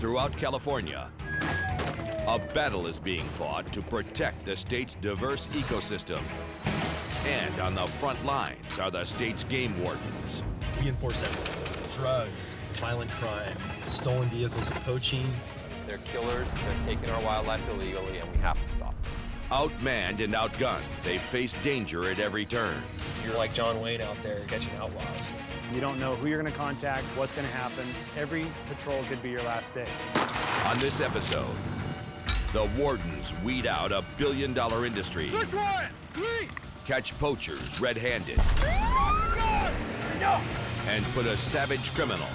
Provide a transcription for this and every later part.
Throughout California, a battle is being fought to protect the state's diverse ecosystem. And on the front lines are the state's game wardens. We enforce everything. Drugs, violent crime, stolen vehicles and poaching. They're killers, they're taking our wildlife illegally, and we have to stop them. Outmanned and outgunned, they face danger at every turn. You're like John Wayne out there catching outlaws. You don't know who you're going to contact, what's going to happen. Every patrol could be your last day. On this episode, the wardens weed out a billion-dollar industry. Search warrant! Please! Catch poachers red-handed. And put a savage criminal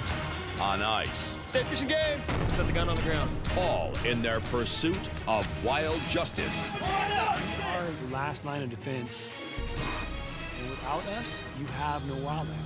on ice. State fishing game! Set the gun on the ground. All in their pursuit of wild justice. We are the last line of defense. And without us, you have no wildlife.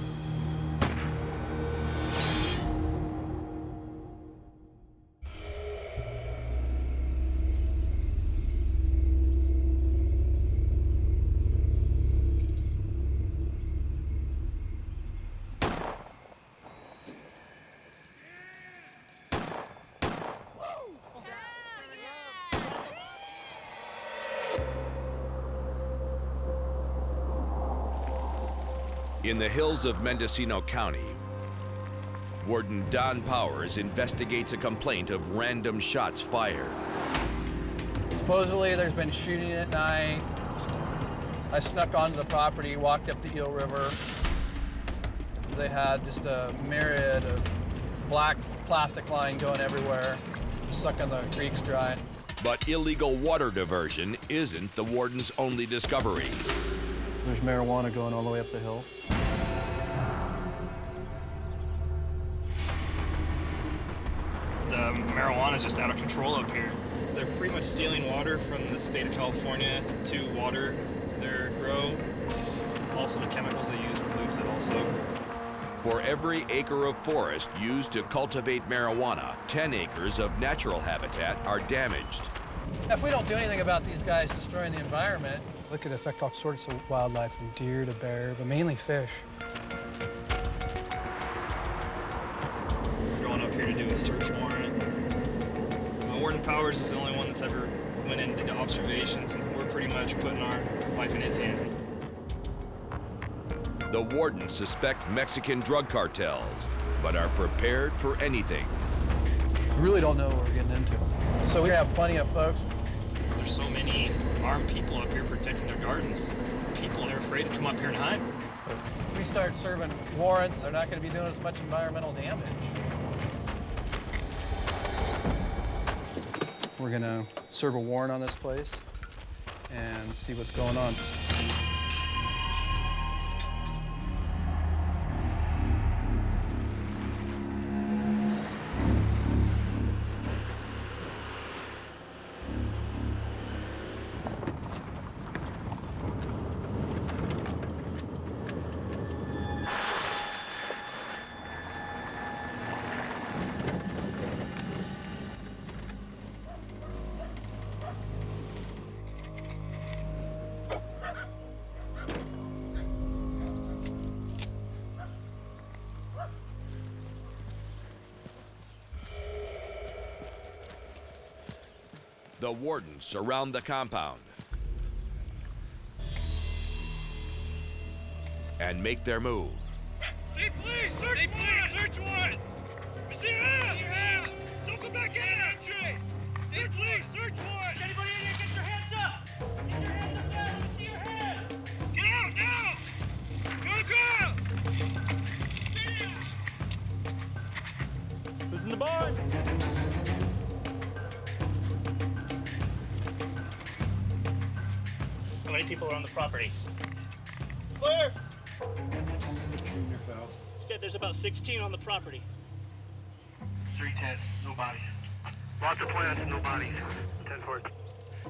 In the hills of Mendocino County, Warden Don Powers investigates a complaint of random shots fired. Supposedly there's been shooting at night. I snuck onto the property, walked up the Eel River. They had just a myriad of black plastic line going everywhere, sucking the creeks dry. But illegal water diversion isn't the warden's only discovery. There's marijuana going all the way up the hill. The marijuana is just out of control up here. They're pretty much stealing water from the state of California to water their grow. Also the chemicals they use pollutes it also. For every acre of forest used to cultivate marijuana, 10 acres of natural habitat are damaged. If we don't do anything about these guys destroying the environment, it could affect all sorts of wildlife, from deer to bear, but mainly fish. We're going up here to do a search warrant. Warden Powers is the only one that's ever went in and did observations, and we're pretty much putting our life in his hands. The wardens suspect Mexican drug cartels, but are prepared for anything. we really don't know what we're getting into. So we have plenty of folks. There's so many armed people up here protecting their gardens. People are afraid to come up here and hide. If we start serving warrants, they're not going to be doing as much environmental damage. We're going to serve a warrant on this place and see what's going on. The wardens surround the compound and make their move. Hey, please, search warrant! Search warrant! I see your hands! Don't come back in! Hey, please, search warrant! Is anybody in here? Get your hands up! Get your hands up there! Let me see your hands! Get out now! Go, Who's in the barn? How many people are on the property? Clear! He said there's about 16 on the property. 3 tenths, no bodies. Lots of plants, no bodies. 10-4.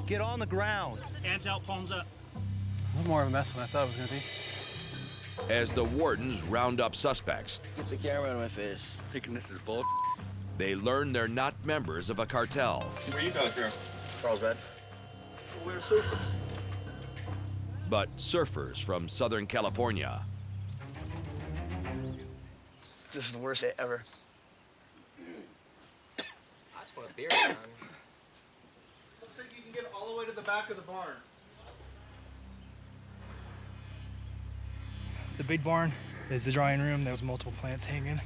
Get on the ground. Hands out, palms up. A little more of a mess than I thought it was going to be. As the wardens round up suspects, Get the camera out of my face. Thinking this is bull. they learn they're not members of a cartel, Where you going, girl? Carlsbad. We're surfers. but surfers from Southern California. This is the worst day ever. put a beer on. Looks like you can get all the way to the back of the barn. The big barn is the drying room. There was multiple plants hanging.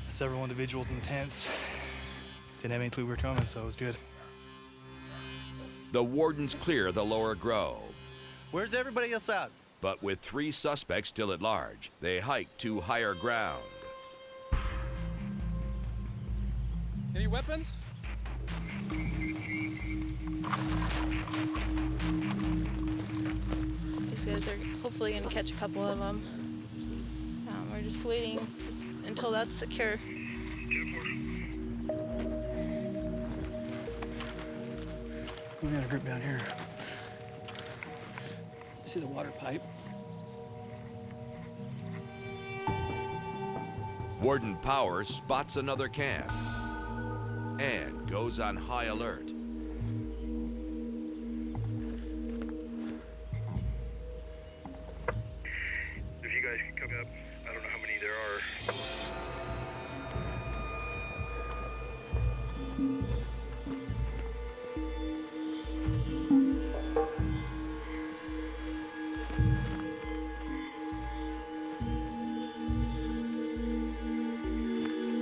Several individuals in the tents. Didn't have any clue we were coming, so it was good. The wardens clear the lower grow. Where's everybody else at? But with 3 suspects still at large, they hike to higher ground. Any weapons? These guys are hopefully going to catch a couple of them. We're just waiting until that's secure. We got a group down here. See the water pipe? Warden Power spots another camp and goes on high alert. If you guys can come up, I don't know how many there are.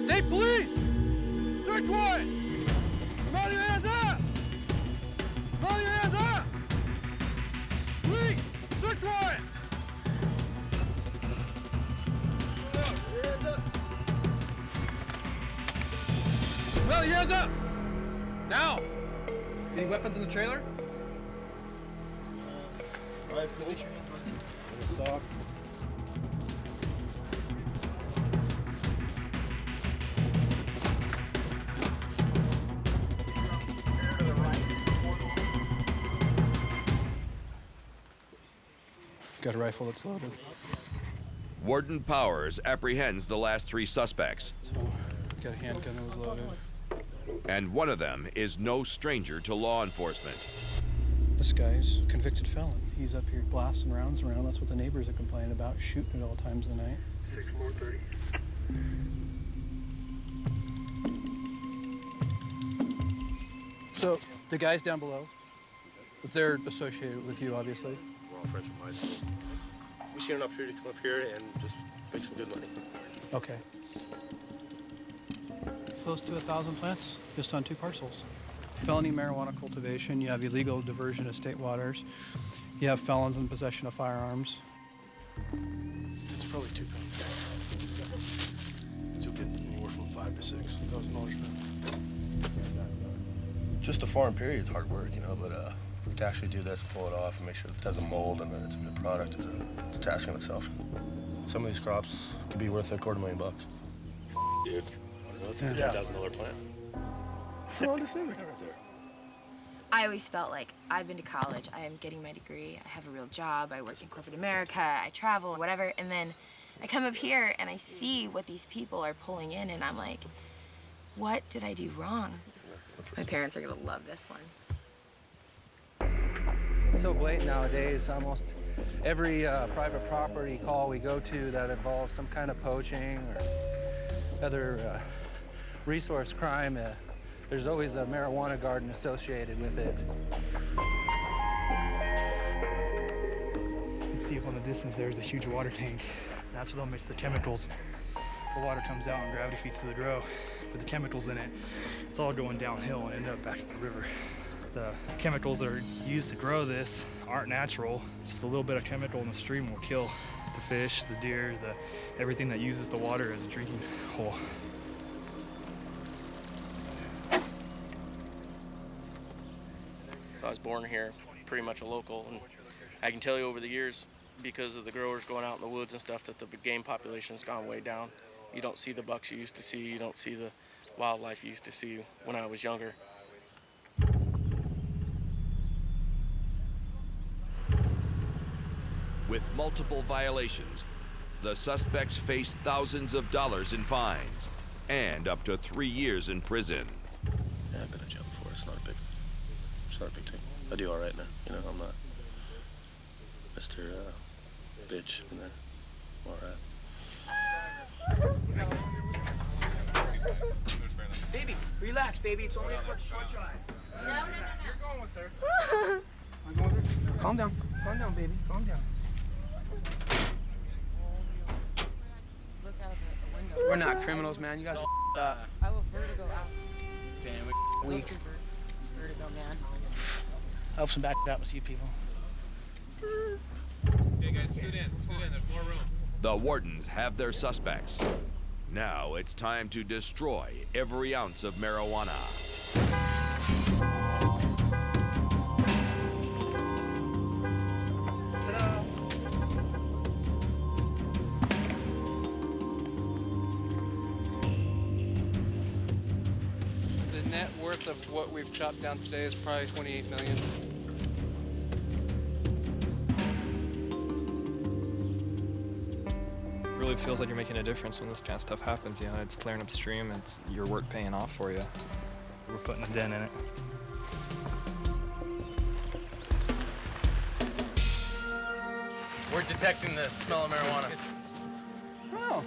State police! Search warrant! Come on, your hands up! Come on, your hands up! Police! Search warrant! Come on, your hands up! Now! Any weapons in the trailer? Rifle, sock. Got a rifle that's loaded. Warden Powers apprehends the last 3 suspects, So, got a handgun that was loaded. and one of them is no stranger to law enforcement. This guy's a convicted felon. He's up here blasting rounds around. That's what the neighbors are complaining about, shooting at all times of the night. 6 more 30. So, the guys down below, they're associated with you, obviously. We're all friends from high school. We seen an opportunity to come up here and just make some good money. Okay. Close to 1,000 plants, just on 2 parcels. Felony marijuana cultivation, you have illegal diversion of state waters, you have felons in possession of firearms. It's probably $2 pounds. You'll get anywhere from $5,000 to $6,000. Just the farm period is hard work, you know, but to actually do this, pull it off, and make sure it doesn't mold and that it's a good product is a task in itself. Some of these crops could be worth $250,000. Dude, that's a $10,000 plant. It's all December right there. I always felt like I've been to college, I am getting my degree, I have a real job, I work in corporate America, I travel, whatever, and then I come up here and I see what these people are pulling in and I'm like, what did I do wrong? My parents are gonna love this one. It's so blatant nowadays. Almost every private property call we go to that involves some kind of poaching or other resource crime, there's always a marijuana garden associated with it. You can see up on the distance there's a huge water tank. That's what mix the chemicals. The water comes out and gravity feeds to the grow. With the chemicals in it, it's all going downhill and end up back in the river. The chemicals that are used to grow this aren't natural. Just a little bit of chemical in the stream will kill the fish, the deer, everything that uses the water as a drinking hole. I was born here, pretty much a local, and I can tell you over the years, because of the growers going out in the woods and stuff, that the game population's gone way down. You don't see the bucks you used to see, you don't see the wildlife you used to see when I was younger. With multiple violations, the suspects face thousands of dollars in fines and up to 3 years in prison. Yeah, I've been in jail before. It's not a big thing. I do all right now. You know, I'm not Mr. Bitch in there. I'm all right. Baby, relax, baby. It's only for a short drive. No. You're going with her. I'm going with her. Calm down. Calm down, baby. Calm down. Look out the window. We're not criminals, man. You guys are up. I will vertigo out. Damn, weak. Vertigo, man. Helps him back it up with you people. Okay, guys, scoot in. There's more room. The wardens have their suspects. Now it's time to destroy every ounce of marijuana. The net worth of what we've chopped down today is probably $28 million. It really feels like you're making a difference when this kind of stuff happens. You know, it's clearing upstream. It's your work paying off for you. We're putting a dent in it. We're detecting the smell of marijuana. Oh.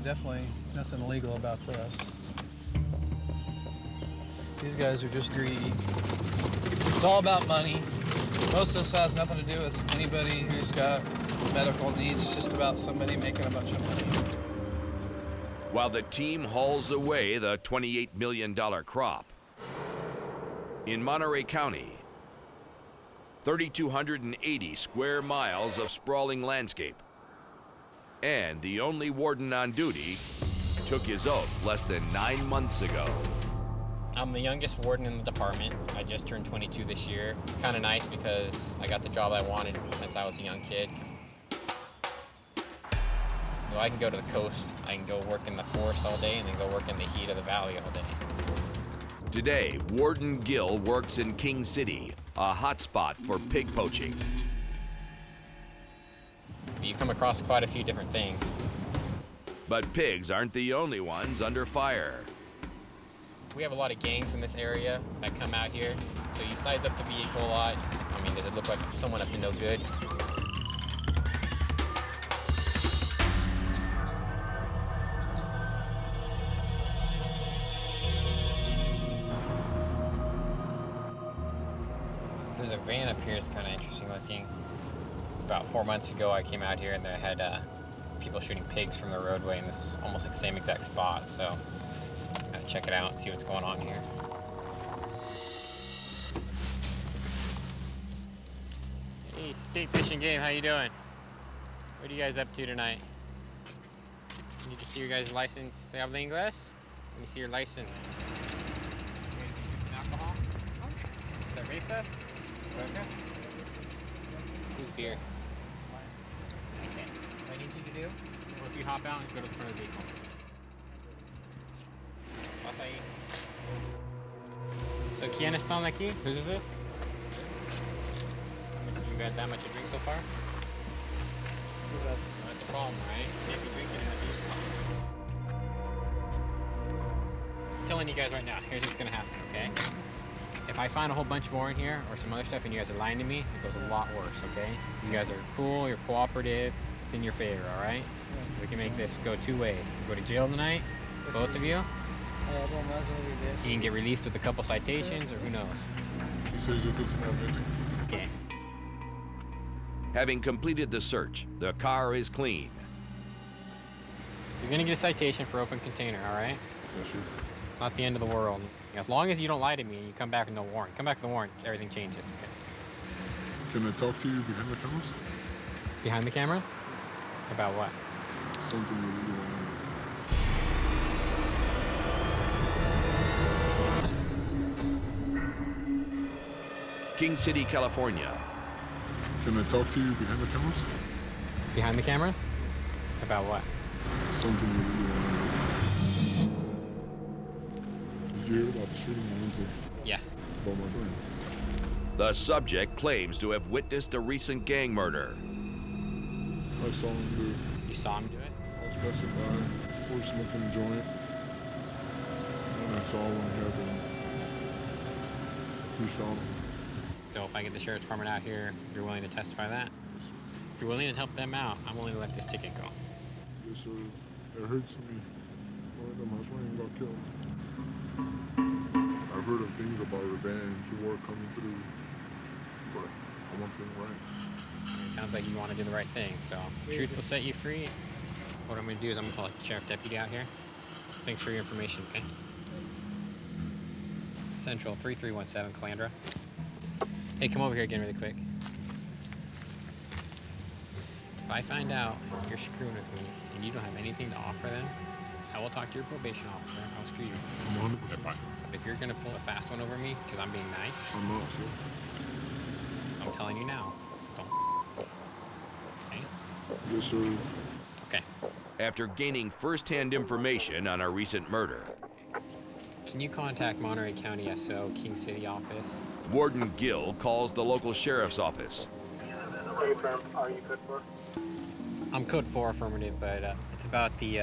Definitely nothing illegal about this. These guys are just greedy. It's all about money. Most of this has nothing to do with anybody who's got medical needs. It's just about somebody making a bunch of money. While the team hauls away the $28 million crop, in Monterey County, 3,280 square miles of sprawling landscape, and the only warden on duty took his oath less than 9 months ago. I'm the youngest warden in the department. I just turned 22 this year. It's kind of nice because I got the job I wanted since I was a young kid. You know, I can go to the coast, I can go work in the forest all day, and then go work in the heat of the valley all day. Today, Warden Gill works in King City, a hotspot for pig poaching. You come across quite a few different things. But pigs aren't the only ones under fire. We have a lot of gangs in this area that come out here, so you size up the vehicle a lot. I mean, does it look like someone up to no good? There's a van up here, it's kind of interesting looking. About 4 months ago, I came out here and they had people shooting pigs from the roadway in this almost the same exact spot, so gotta check it out and see what's going on here. Hey, State Fish and Game, how you doing? What are you guys up to tonight? Need to see your guys' license. ¿Se habla inglés? Let me see your license. Alcohol? Cervezas? Who's beer? Okay. What I need you to do? Or if you hop out and go to the front of the vehicle. Vas ahí. So, ¿quién están aquí? Who's this? You got that much to drink so far? Well, that's a problem, right? You can't be drinking in this. I'm telling you guys right now, here's what's gonna happen, okay? If I find a whole bunch more in here or some other stuff and you guys are lying to me, it goes a lot worse, okay? You guys are cool, you're cooperative, it's in your favor, all right? We can make this go two ways. Go to jail tonight, both of you. You can get released with a couple citations or who knows. Okay. Having completed the search, the car is clean. You're gonna get a citation for open container, all right? Yes, sir. Not the end of the world. As long as you don't lie to me and you come back with no warrant. Come back with a warrant, everything changes. Okay. Can I talk to you behind the cameras? Behind the cameras? About what? Something you really want. King City, California. Can I talk to you behind the cameras? Behind the cameras? About what? Something you really want. Did you hear about the shooting on Wednesday? Yeah. About my friend. The subject claims to have witnessed a recent gang murder. I saw him do it. You saw him do it? I was passing by, we were smoking a joint, and I saw one happen. He shot him. So if I get the sheriff's department out here, you're willing to testify that? If you're willing to help them out, I'm willing to let this ticket go. Yes, sir. It hurts me knowing that my friend got killed. I've heard of things about revenge, war coming through, but I want things right. It sounds like you want to do the right thing, so truth will set you free. What I'm going to do is I'm going to call a sheriff deputy out here. Thanks for your information, okay? Central 3317, Calandra. Hey, come over here again really quick. If I find out you're screwing with me and you don't have anything to offer them, I will talk to your probation officer. I'll screw you. I'm 100%. If you're gonna pull a fast one over me because I'm being nice, I'm not, sir. I'm telling you now, don't. Okay? Yes, sir. Okay. After gaining first-hand information on a recent murder, Can you contact Monterey County SO King City office? Warden Gill calls the local sheriff's office. Are you good for? I'm code 4 affirmative, but it's about the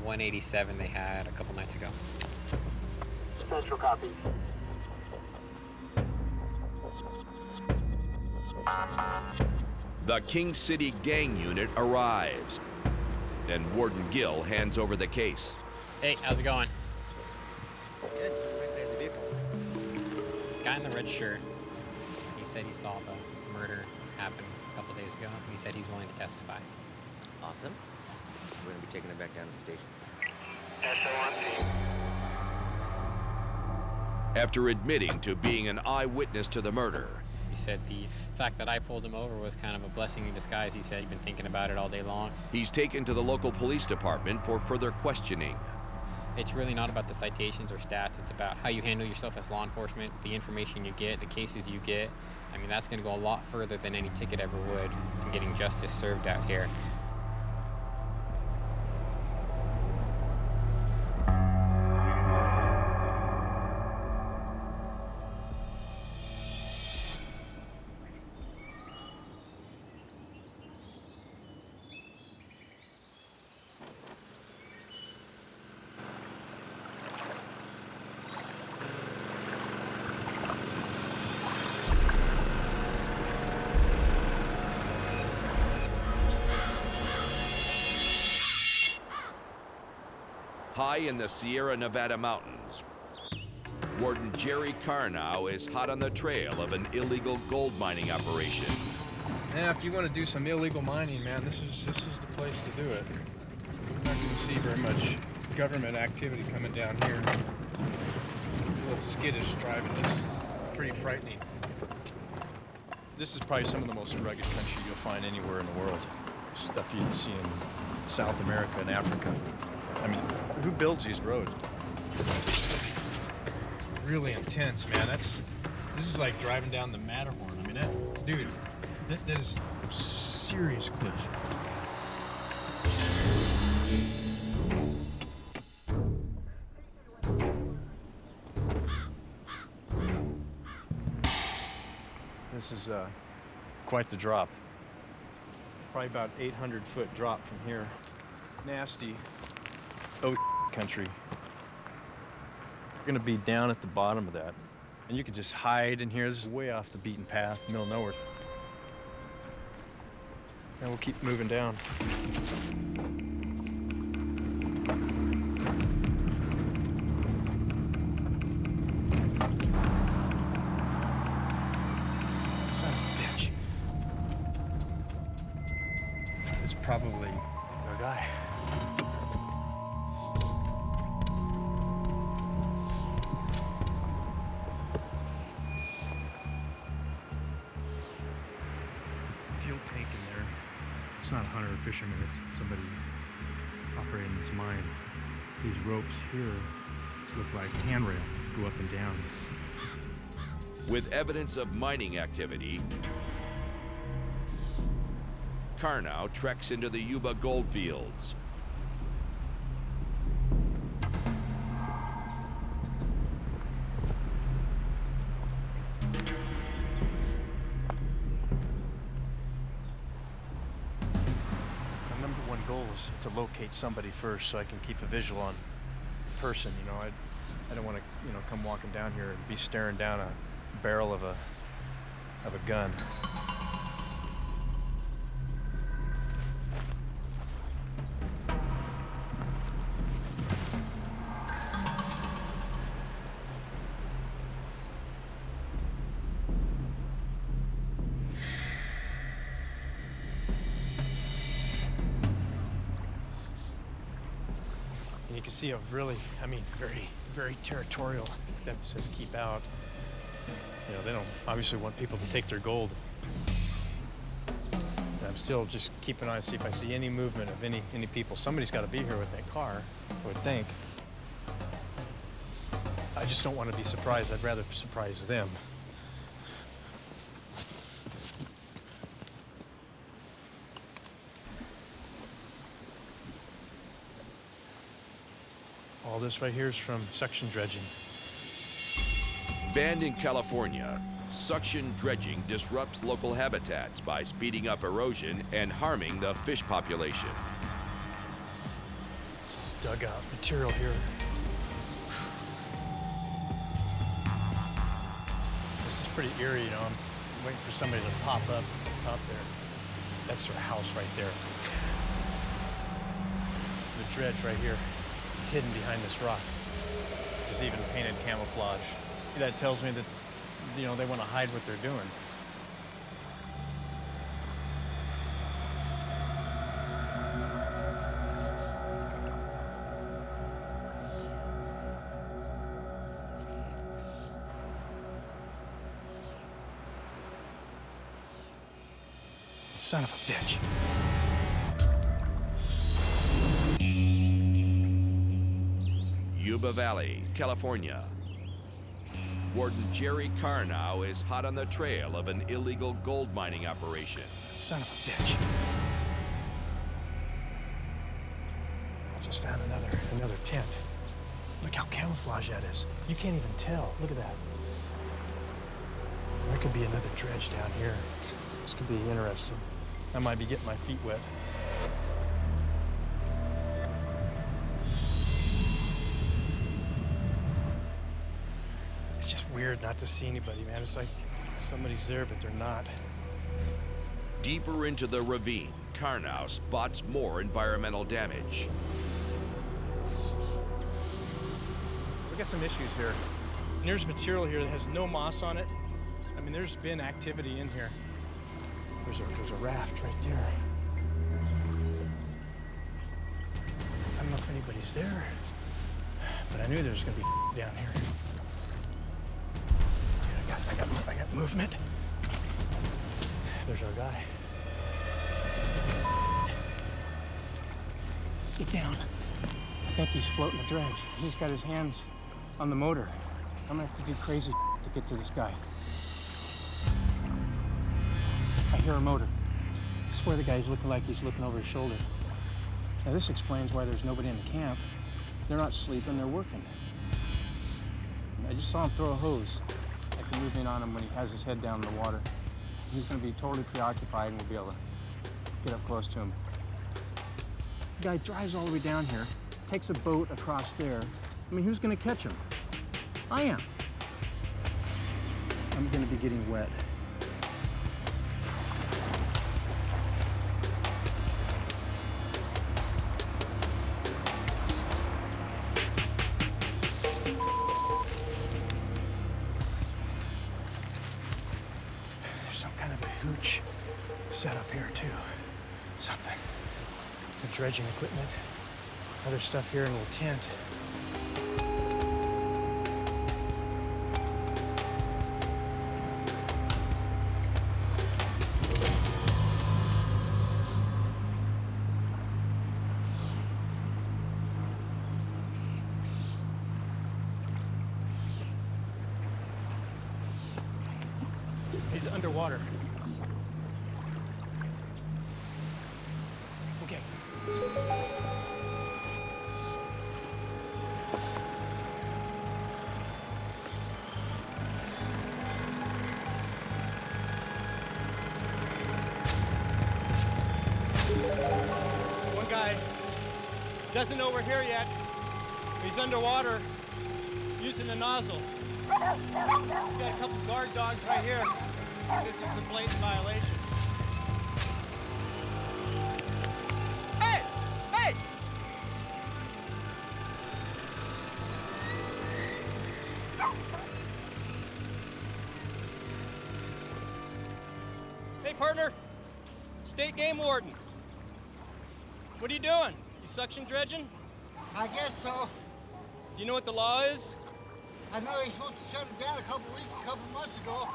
187 they had a couple nights ago. Central copy. The King City gang unit arrives, and Warden Gill hands over the case. Hey, how's it going? Good. Recognize the vehicle. Guy in the red shirt. He said he saw the murder happen a couple days ago. He said he's willing to testify. Awesome. We're going to be taking it back down to the station. After admitting to being an eyewitness to the murder, He said the fact that I pulled him over was kind of a blessing in disguise. He said he'd been thinking about it all day long. he's taken to the local police department for further questioning. It's really not about the citations or stats. It's about how you handle yourself as law enforcement, the information you get, the cases you get. I mean, that's going to go a lot further than any ticket ever would in getting justice served out here. High in the Sierra Nevada mountains, Warden Jerry Carnow is hot on the trail of an illegal gold mining operation. Yeah, if you want to do some illegal mining, man, this is the place to do it. You're not going to see very much government activity coming down here. A little skittish driving is pretty frightening. This is probably some of the most rugged country you'll find anywhere in the world. Stuff you'd see in South America and Africa. I mean, who builds these roads? Really intense, man. This is like driving down the Matterhorn. I mean, that is serious cliff. This is quite the drop. Probably about 800-foot drop from here. Nasty country. You're gonna be down at the bottom of that. And you can just hide in here. This is way off the beaten path, middle of nowhere. And we'll keep moving down. Son of a bitch. It's probably a guy. Fuel tank in there. It's not a hunter or fisherman, it's somebody operating this mine. These ropes here look like handrails to go up and down. With evidence of mining activity, Carnow treks into the Yuba goldfields. My number one goal is to locate somebody first so I can keep a visual on the person, you know. I don't want to, come walking down here and be staring down a barrel of a gun. And you can see a really, very, very territorial that says keep out. You know, they don't obviously want people to take their gold. And I'm still just keeping an eye to see if I see any movement of any people. Somebody's got to be here with that car, I would think. I just don't want to be surprised. I'd rather surprise them. All this right here is from suction dredging. Banned in California, suction dredging disrupts local habitats by speeding up erosion and harming the fish population. Dugout material here. This is pretty eerie, you know. I'm waiting for somebody to pop up top there. That's their house right there. The dredge right here, hidden behind this rock, is even painted camouflage. That tells me that, you know, they want to hide what they're doing. Son of a bitch. Yuba Valley, California. Warden Jerry Carnow is hot on the trail of an illegal gold mining operation. Son of a bitch. I just found another tent. Look how camouflaged that is. You can't even tell. Look at that. There could be another dredge down here. This could be interesting. I might be getting my feet wet. It's just weird not to see anybody, man. It's like somebody's there, but they're not. Deeper into the ravine, Carnow spots more environmental damage. We got some issues here. And there's material here that has no moss on it. I mean, there's been activity in here. There's a raft right there. I don't know if anybody's there, but I knew there was gonna be down here. Dude, I got movement. There's our guy. Get down. I think he's floating the dredge. He's got his hands on the motor. I'm gonna have to do crazy to get to this guy. I hear a motor. I swear the guy's looking like he's looking over his shoulder. Now this explains why there's nobody in the camp. They're not sleeping, they're working. I just saw him throw a hose. I can move in on him when he has his head down in the water. He's gonna be totally preoccupied and we'll be able to get up close to him. The guy drives all the way down here, takes a boat across there. I mean, who's gonna catch him? I am. I'm gonna be getting wet. Hooch set up here too. Something. The dredging equipment. Other stuff here in a little tent. He's underwater. Okay. One guy doesn't know we're here yet. He's underwater using the nozzle. We've got a couple guard dogs right here. This is a blatant violation. Hey! Hey! Hey, partner. State Game Warden. What are you doing? You suction dredging? I guess so. Do you know what the law is? I know they're supposed to shut it down a couple months ago.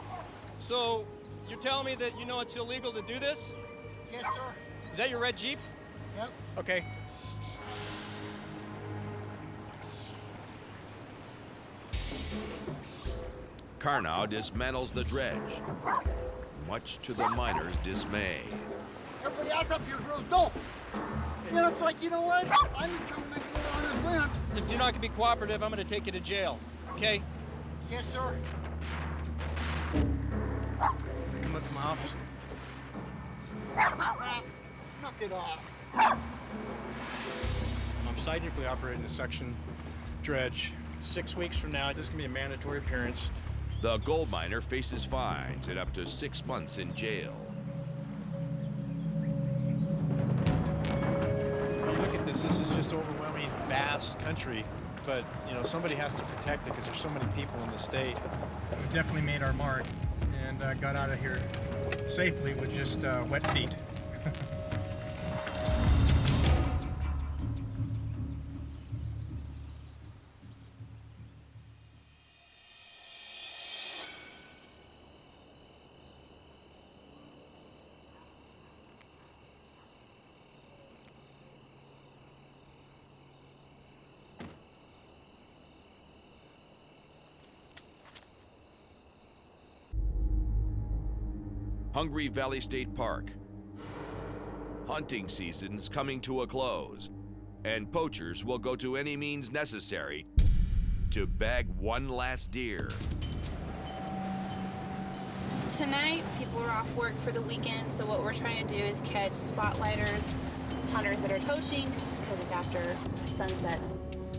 So, you're telling me that you know it's illegal to do this? Yes, sir. Is that your red Jeep? Yep. Okay. Karnow dismantles the dredge, much to the miners' dismay. Everybody else up here grows dope. You know, it's like, you know what? I'm just trying to make a little on this land. If you're not going to be cooperative, I'm going to take you to jail. Okay? Yes, sir. Come up to my office. Knock it off. I'm cited for operating a section dredge. 6 weeks from now, this is going to be a mandatory appearance. The gold miner faces fines and up to 6 months in jail. Look at this. This is just overwhelming, vast country. But, you know, somebody has to protect it because there's so many people in the state. We definitely made our mark and got out of here safely with just wet feet. Hungry Valley State Park. Hunting season's coming to a close, and poachers will go to any means necessary to bag one last deer. Tonight, people are off work for the weekend, so what we're trying to do is catch spotlighters, hunters that are poaching, because it's after sunset.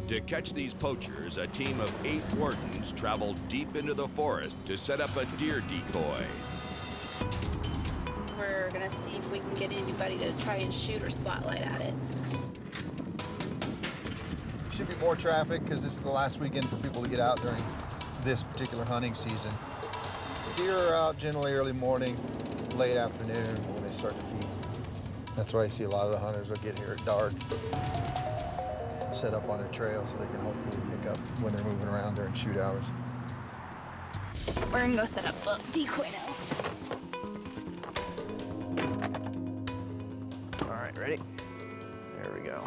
To catch these poachers, a team of 8 wardens traveled deep into the forest to set up a deer decoy. We're gonna see if we can get anybody to try and shoot or spotlight at it. Should be more traffic because this is the last weekend for people to get out during this particular hunting season. Deer are out generally early morning, late afternoon when they start to feed. That's why you see a lot of the hunters will get here at dark, set up on their trail so they can hopefully pick up when they're moving around during shoot hours. We're gonna go set up the decoy now. All right, ready? There we go.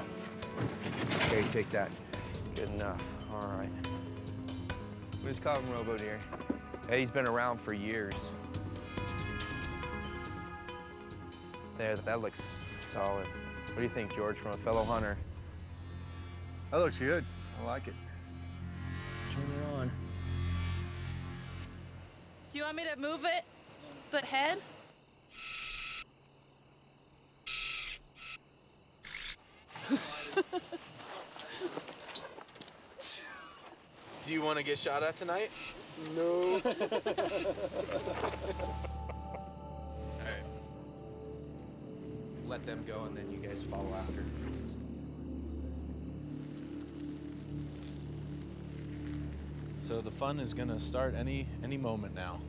Okay, take that. Good enough. All right. We just caught him Robo Deer. Eddie's been around for years. There, that looks solid. What do you think, George, from a fellow hunter? That looks good. I like it. Let's turn it on. Do you want me to move it? The head? Do you want to get shot at tonight? No. All right. Let them go, and then you guys follow after. So the fun is gonna start any moment now.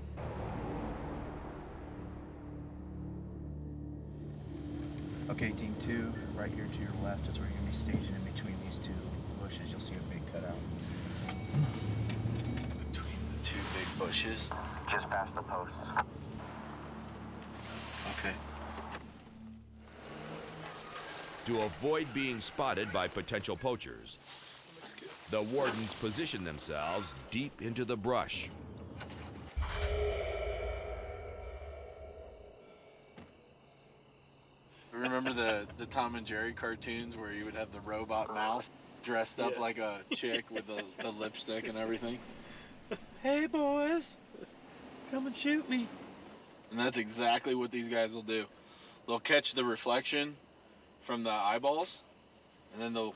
Okay, team 2, right here to your left is where you're gonna be staging in between these 2 bushes. You'll see a big cutout. Between the 2 big bushes. Just past the posts. Okay. To avoid being spotted by potential poachers, the wardens position themselves deep into the brush. Remember the Tom and Jerry cartoons where you would have the robot mouse dressed up like a chick with the lipstick and everything? Hey boys, come and shoot me. And that's exactly what these guys will do. They'll catch the reflection from the eyeballs, and then they'll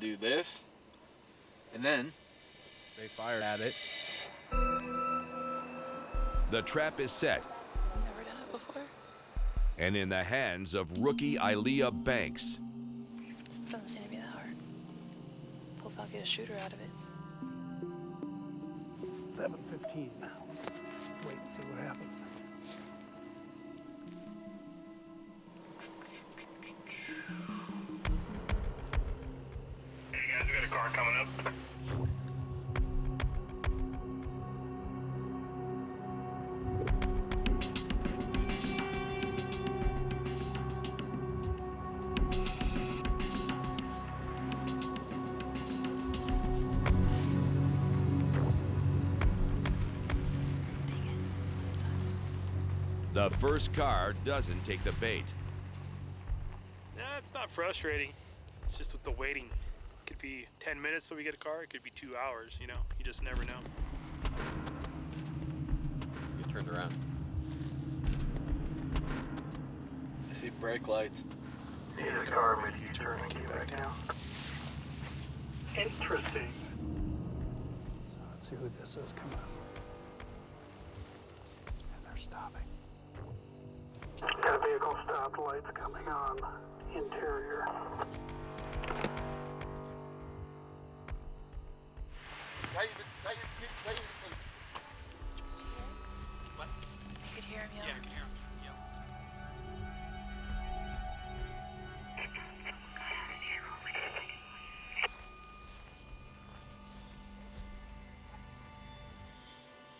do this, and then they fire at it. The trap is set. Never done it before. And in the hands of rookie Ilea Banks. This doesn't seem to be that hard. Hope I'll get a shooter out of it. 7:15. Let's wait and see what happens. car coming up. The first car doesn't take the bait. Nah, it's not frustrating. It's just with the waiting. It could be 10 minutes till we get a car. It could be 2 hours, you know? You just never know. Get turned around. I see brake lights. Yeah, the car made a U-turn and came back down. Interesting. So let's see who this is coming up. And they're stopping. Got a vehicle stopped, lights coming on, interior. What? You could hear him yell. Yeah, I can hear him yell.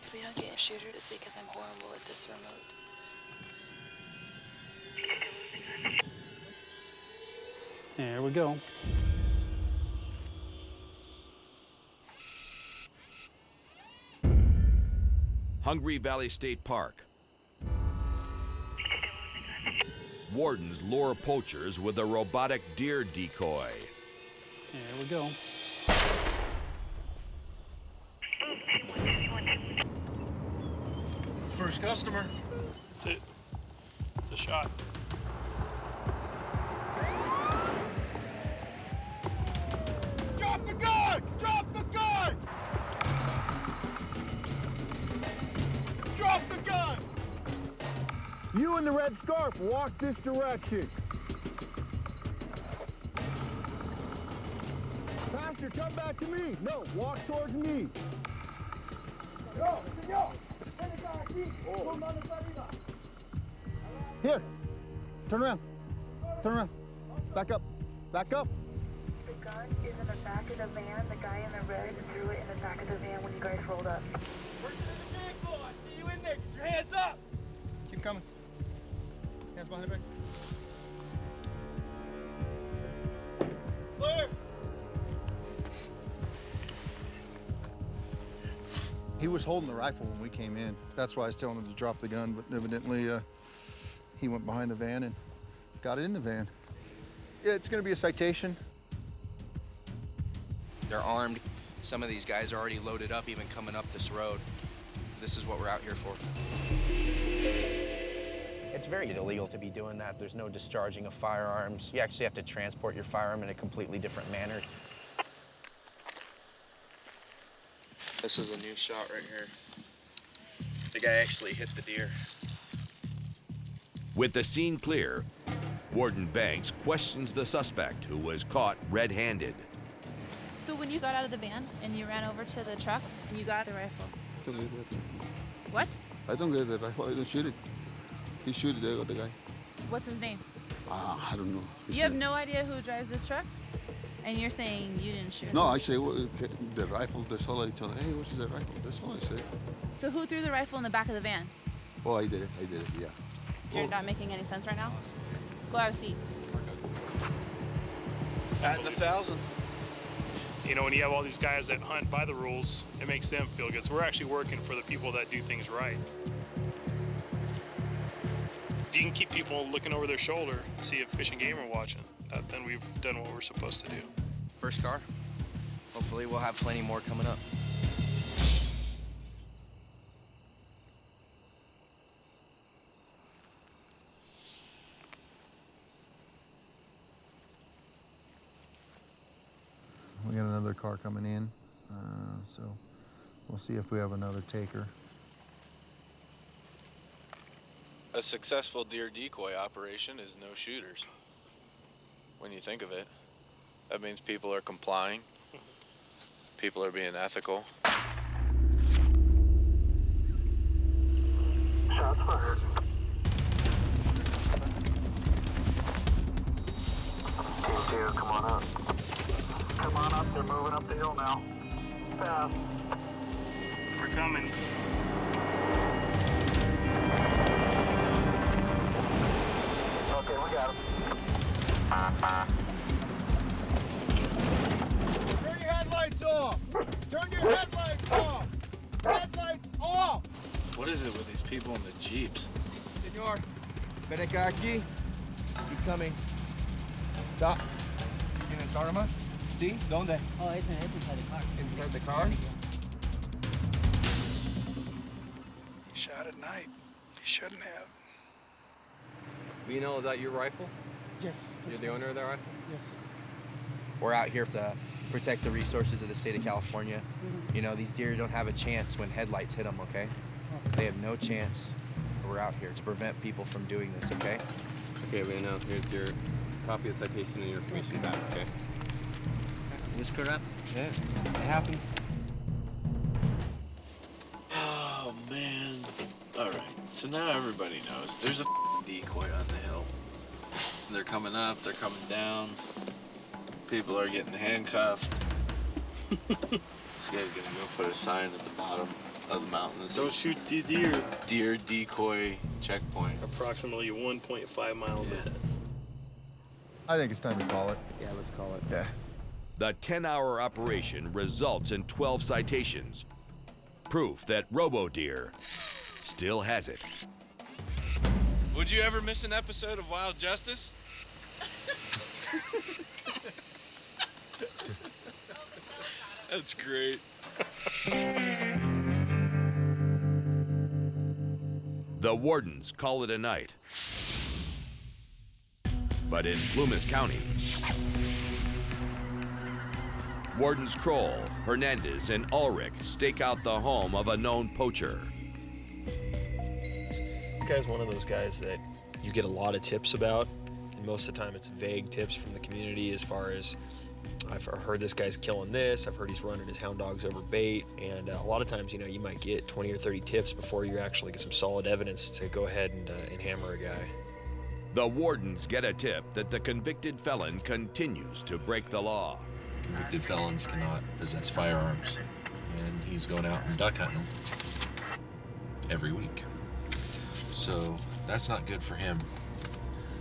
If we don't get a shooter, it's because I'm horrible at this remote. There we go. Hungry Valley State Park. Wardens lure poachers with a robotic deer decoy. There we go. First customer. That's it. It's a shot. Drop the gun! Drop the gun! Drop the gun! You in the red scarf, walk this direction. Pastor, come back to me. No, walk towards me. Yo, señor. Here. Turn around. Turn around. Back up. Back up. The gun is in the back of the van. The guy in the red threw it in the back of the van when you guys rolled up. Person in the vehicle. I see you in there. Get your hands up. Keep coming. Hands behind the back. Clear. He was holding the rifle when we came in. That's why I was telling him to drop the gun, but evidently he went behind the van and got it in the van. Yeah, it's gonna be a citation. They're armed. Some of these guys are already loaded up, even coming up this road. This is what we're out here for. It's very illegal to be doing that. There's no discharging of firearms. You actually have to transport your firearm in a completely different manner. This is a new shot right here. The guy actually hit the deer. With the scene clear, Warden Banks questions the suspect who was caught red-handed. So when you got out of the van and you ran over to the truck, you got the rifle. What? I don't get the rifle. I don't shoot it. He shoot it, the guy. What's his name? I don't know. You have no idea who drives this truck? And you're saying you didn't shoot No, him? I say well, the rifle. That's all I tell her. Hey, what's the rifle? That's all I say. So who threw the rifle in the back of the van? Oh, I did it. Yeah. You're not making any sense right now? Go have a seat. Batting 1,000. You know, when you have all these guys that hunt by the rules, it makes them feel good. So we're actually working for the people that do things right. If you can keep people looking over their shoulder, see if Fish and Game are watching, then we've done what we're supposed to do. First car. Hopefully we'll have plenty more coming up. We got another car coming in, so we'll see if we have another taker. A successful deer decoy operation is no shooters. When you think of it, that means people are complying. People are being ethical. Shots fired. Team 2, come on up. Come on up. up. They're moving up the hill now. Fast. We're coming. Okay, we got him. Turn your headlights off! Turn your headlights off! Headlights off! What is it with these people in the Jeeps? Senor, ven acá aquí. Keep coming. Stop. ¿Tienes armas? Sí? ¿Dónde? Oh, it's inside the car. Inside the car? He shot at night. He shouldn't have. Vino, is that your rifle? Yes. You're the owner of that rifle? Yes. We're out here to protect the resources of the state of California. You know, these deer don't have a chance when headlights hit them, okay? They have no chance. We're out here to prevent people from doing this, okay? Okay, Vino, here's your copy of the citation and your information back, okay? You screwed up? Yeah, it happens. Oh, man. All right, so now everybody knows there's a decoy on the hill. They're coming up, they're coming down. People are getting handcuffed. This guy's gonna go put a sign at the bottom of the mountain that Don't says, shoot the deer. Deer decoy checkpoint. Approximately 1.5 miles ahead. I think it's time to call it. Yeah, let's call it. Yeah. The 10-hour operation results in 12 citations. Proof that Robo-Deer still has it. Would you ever miss an episode of Wild Justice? That's great. The wardens call it a night. But in Plumas County, Wardens Kroll, Hernandez, and Ulrich stake out the home of a known poacher. This guy's one of those guys that you get a lot of tips about, and most of the time it's vague tips from the community as far as, I've heard this guy's killing this, I've heard he's running his hound dogs over bait, and a lot of times, you know, you might get 20 or 30 tips before you actually get some solid evidence to go ahead and hammer a guy. The wardens get a tip that the convicted felon continues to break the law. Convicted felons cannot possess firearms, and he's going out and duck hunting every week. So that's not good for him,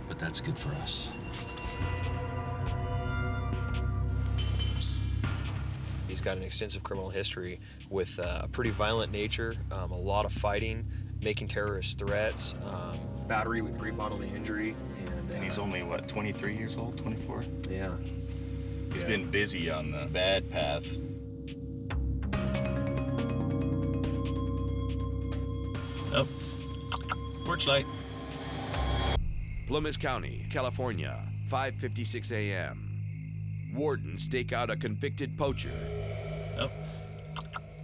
but that's good for us. He's got an extensive criminal history with a pretty violent nature, a lot of fighting, making terrorist threats, battery with great bodily injury. And he's only, what, 23 years old, 24? Yeah. He's been busy on the bad path. Oh, porch light. Plumas County, California, 5:56 a.m. Wardens stake out a convicted poacher. Oh,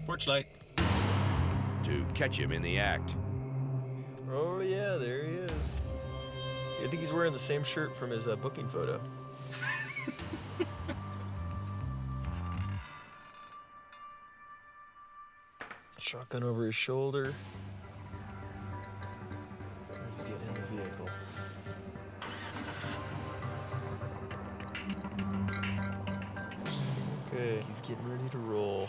porch light. To catch him in the act. Oh yeah, there he is. I think he's wearing the same shirt from his booking photo. Shotgun over his shoulder. He's getting in the vehicle. Okay, he's getting ready to roll.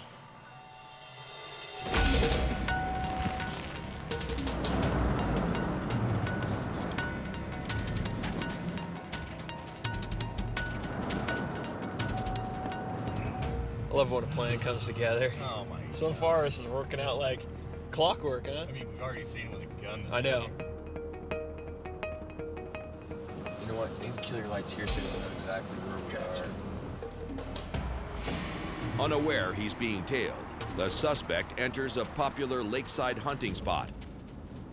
I love when a plan comes together. Oh my God. So far, this is working out like clockwork, huh? I mean, we've already seen him with a gun. I know. You know what? You need to kill your lights here so you know exactly where we are. Unaware he's being tailed, the suspect enters a popular lakeside hunting spot.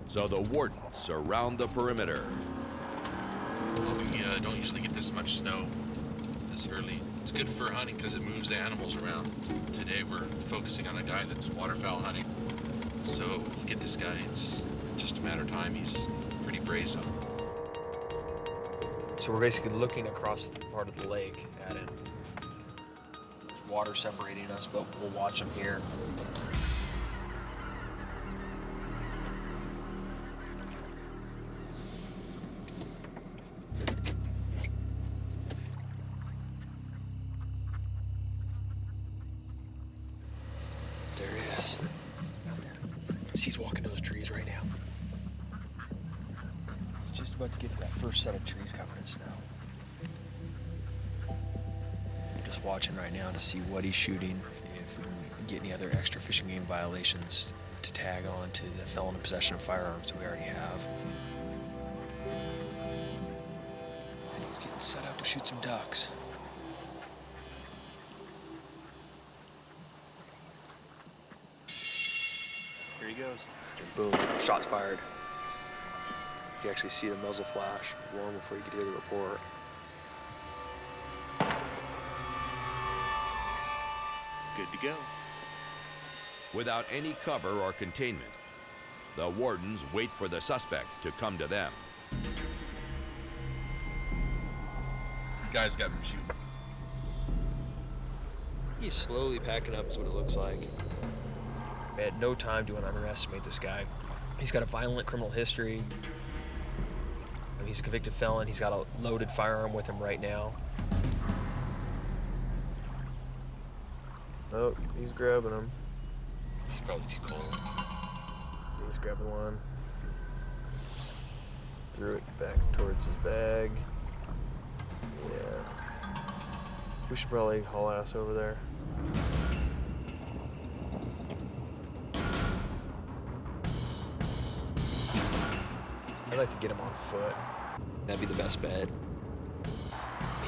So the wardens surround the perimeter. Well, we don't usually get this much snow this early. It's good for hunting because it moves the animals around. Today we're focusing on a guy that's waterfowl hunting. So we'll get this guy. It's just a matter of time. He's pretty brazen. So we're basically looking across part of the lake at him. There's water separating us, but we'll watch him here. He's walking to those trees right now. He's just about to get to that first set of trees covered in snow. I'm just watching right now to see what he's shooting, if we can get any other extra fish and game violations to tag on to the felon in possession of firearms that we already have. And he's getting set up to shoot some ducks. Here he goes. And boom, shots fired. You can actually see the muzzle flash long before you could hear the report. Good to go. Without any cover or containment, the wardens wait for the suspect to come to them. The guy's got him shooting. He's slowly packing up is what it looks like. We had no time to underestimate this guy. He's got a violent criminal history. I mean, he's a convicted felon. He's got a loaded firearm with him right now. Oh, he's grabbing him. He's probably too cold. He's grabbing one. Threw it back towards his bag. Yeah. We should probably haul ass over there. I'd like to get him on foot. That'd be the best bet.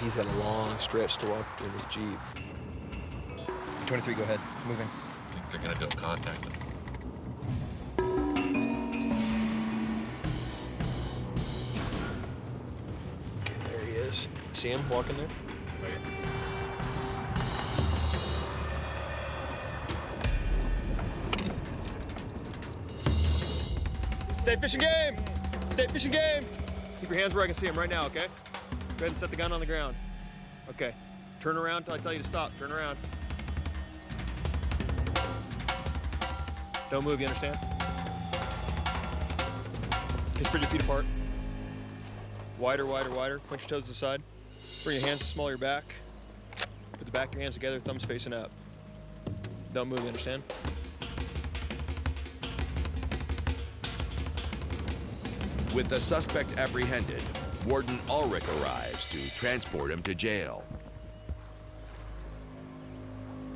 He's got a long stretch to walk in his Jeep. 23, go ahead. Moving. I think they're gonna do a contact him. Okay, there he is. See him walking there? Right. Stay fishing game! Stay fishing game! Keep your hands where I can see him right now, okay? Go ahead and set the gun on the ground. Okay. Turn around until I tell you to stop. Turn around. Don't move, you understand? Okay, spread your feet apart. Wider, wider, wider. Point your toes to the side. Bring your hands to small your back. Put the back of your hands together, thumbs facing up. Don't move, you understand? With the suspect apprehended, Warden Ulrich arrives to transport him to jail.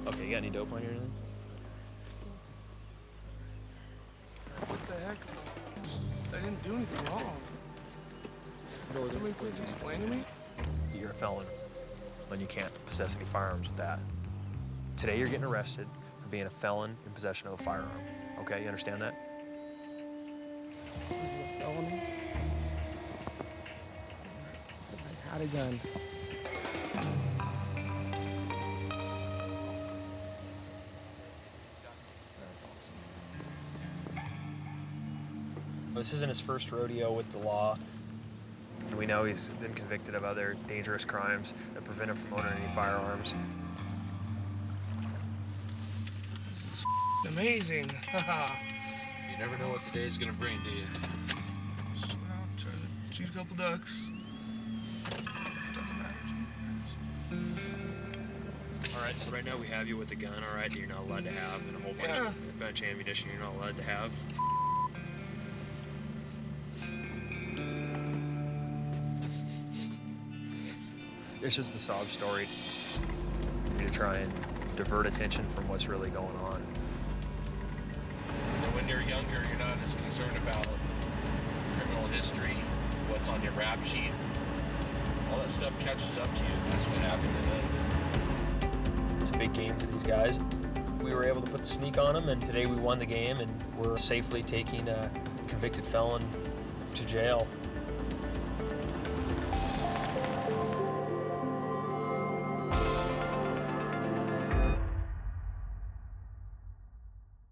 Okay, you got any dope on you or anything? What the heck? I didn't do anything wrong. Somebody please explain to me? You're a felon, and you can't possess any firearms with that. Today you're getting arrested for being a felon in possession of a firearm. Okay, you understand that? Felony? I had a gun. This isn't his first rodeo with the law. And we know he's been convicted of other dangerous crimes that prevent him from owning any firearms. This is amazing. You never know what today's gonna bring, do you? Just went out, tried to shoot a couple ducks. Doesn't matter. All right, so right now we have you with a gun, all right, that you're not allowed to have, and a whole bunch of ammunition you're not allowed to have. It's just the sob story. To try and divert attention from what's really going on. And when you're younger, you're not as concerned about criminal history, what's on your rap sheet. All that stuff catches up to you. That's what happened today. It's a big game for these guys. We were able to put the sneak on them, and today we won the game, and we're safely taking a convicted felon to jail.